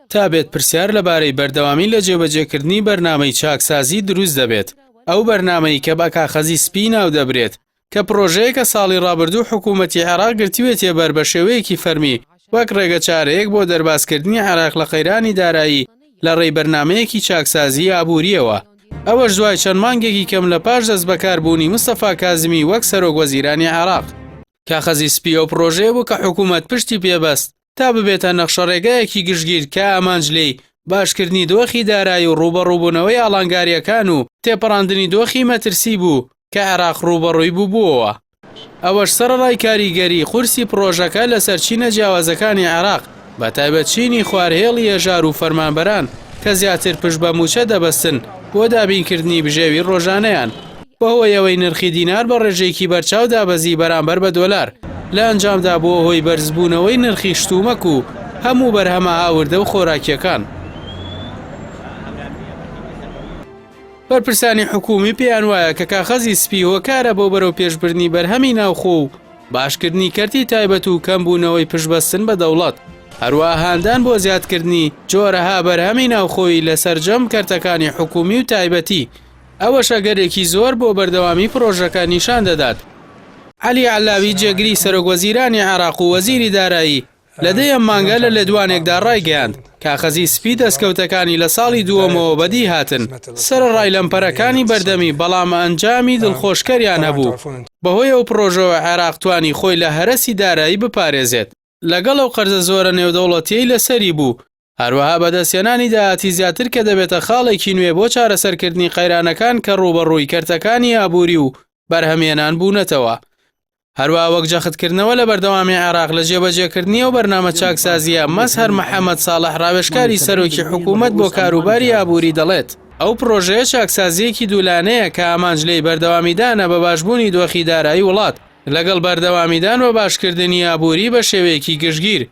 تا بێت پرسیار لەبارەی بەردەوامی لە جێبەجێکردنی بەرنامەی چاکسازی دروست دەبێت. ئەو بەرنامەی کە بە کاخەزی سپی ناو دەبرێت کە پرۆژەیە کە ساڵی ڕابردوو حکوومەتی عێراق گرتووێتێ بەر بە شێوەیەکی فەرمی وەک ڕێگە چارەیەک بۆ دەرباسکردنی عێراق لە قەیرانی دارایی لە ڕێی بەرنمەیەکی چاکسازی ئابووریەوە. ئەوەش دوای چەند مانگێکی کەم لە پاش دەست بەکاربوونی مستەفا کازمی وەک سەرۆک وەزیرانی عێراق. کاخەزی سپی ئەو پرۆژەیە بوو کە حکوومەت پشتی پێبەست تا ببێتە نەخشە ڕێگایەکی گشتگیر کە ئامانجلەی باشکردنی دۆخی دارایی و ڕوبەڕووبوونەوەی ئاڵنگاریەکان و تێپەڕاندنی دۆخی مەترسی بوو کە عێراق ڕوبەڕووی بووبووەوە. ئەوەش سەرەڕای کاریگەری قورسی پرۆژەکە لە سەرچینە جیاوازەکانی عێراق بە تایبەتچینی خوارهێڵی هێژار و فەرمانبەران کە زیاتر پشت بە موچە دەبەستن بۆ دابینکردنی بژێوی ڕۆژانەیان بەهۆی ئەوەی نرخی دینار بە ڕێژێکی بەرچاو دابەزی بەرامبەر بە دۆلار لە ئەنجامدا بۆ هۆی بەرزبوونەوەی نرخی شتومەک و هەموو بەرهەمە ئاوردە و خۆراکیەکان. بەرپرسانی حکومی پێیان وایە کە کاخەزی سپی هۆکارە بۆ بەرەو پێشبردنی بەرهەمی ناوخۆ و باشکردنی کەرتی تایبەت و کەمبوونەوەی پشتبەستن بە دەوڵەت، هەروەها هاندان بۆ زیادکردنی جۆرەها بەرهەمی ناوخۆیی لە سەرجەم کەرتەکانی حکومی و تایبەتی. ئەوە شەگەرێکی زۆر بۆ بەردەوامی پرۆژەکە نیشان دەدات. عەلی عەلاوی جێگری سەرۆک وەزیرانی عێراق و وەزیری دارایی لە دەیەم مانگە لە لێدوانێکدا ڕایگەیاند کاخەزی سپی دەستکەوتەکانی لە ساڵی دووەمەوە بەدی هاتن سەرڕای لەمپەرەکانی بەردەمی، بەڵام ئەنجامی دڵخۆشکەریان هەبوو. بەهۆی ئەو پرۆژەوە عێراق توانی خۆی لە هەرەسی دارایی بپارێزێت. لەگەڵ ئەو قەرزە زۆرە نێودەوڵەتیەی لەسەری بوو، هەروەها بەدەستێنانی داهاتی زیاتر کە دەبێتە خاڵێکی نوێ بۆ چارەسەرکردنی قەیرانەکان کە ڕوبەڕووی کەرتەکانی ئابووری و بەرهەمێنان بوونەتەوە. هەروەها وەک جەختکردنەوە لە بەردەوامی عێراق لە جێبەجێکردنی ئەو بەرنامە چاکسازیە مەزهەر محەممەد ساڵح ڕاوێژکاری سەرۆکی حکوومەت بۆ کاروباری ئابووری دەڵێت ئەو پرۆژەیە چاکسازیەکی دوولانەیە کە ئامانجلەی بەردەوامیدانە بە باشبوونی دۆخی دارایی وڵات لەگەڵ بەردەوامیدان و باشکردنی ئابووری بە شێوەیەکی گشتگیر.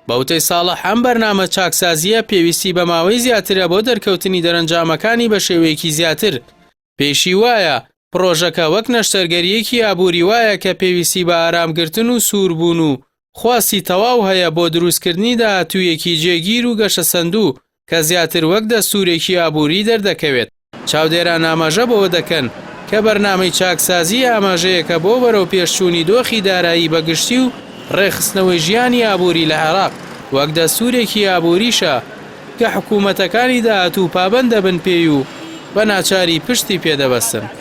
بەوتەی ساڵح ئەم بەرنامە چاکسازیە پێویستی بە ماوەی زیاترە بۆ دەرکەوتنی دەرەنجامەکانی بە شێوەیەکی زیاتر. پێشی وایە پرۆژەکە وەک نەشتەرگەریەکی ئابووری وایە کە پێویستی بە ئارامگرتن و سووربوون و خواستی تەواو هەیە بۆ دروستکردنی داهاتوویەکی جێگیر و گەشە سەندوو کە زیاتر وەک دەستوورێکی ئابووری دەردەکەوێت. چاودێران ئاماژە بەوە دەکەن کە بەرنامەی چاکسازی ئاماژەیەکە بۆ بەرەو پێشچوونی دۆخی دارایی بەگشتی و ڕێخستنەوەی ژیانی ئابووری لە عێراق وەک دەستوورێکی ئابووریشە کە حکوومەتەکانی داهاتوو پابەند دەبن پێی و بە ناچاری پشتی پێدەبەستن.